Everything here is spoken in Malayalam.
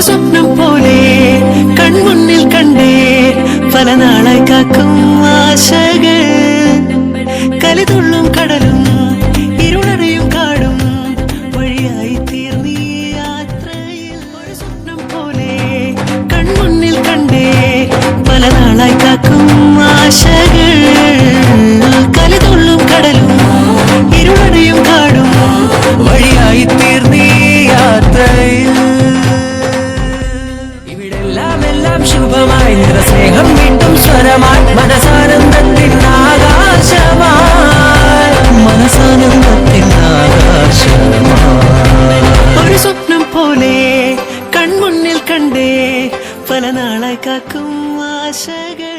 സ്വപ്നം പോലെ കൺമുന്നിൽ കണ്ടേ പല നാളായി കാക്കും ആശകൾ കലിതുള്ളും കടലും ഇരുളടയും കാടും വഴിയായി തീർന്നീ യാത്രയിൽ. ഒരു സ്വപ്നം പോലെ കൺമുന്നിൽ കണ്ടേ പല നാളായി കാക്കും ആശകൾ കലിതുള്ളും കടലും ഇരുളടയും കാടും വഴിയായി തീർന്നീ യാത്രയിൽ. എല്ലാം ശുഭമായി നിറസ്നേഹം വീണ്ടും സ്വരമായി മനസാനന്ദത്തിൻ ആകാശമായി ഒരു സ്വപ്നം പോലെ കൺമുന്നിൽ കണ്ടേ പല നാളായി കാക്കും ആശകൾ.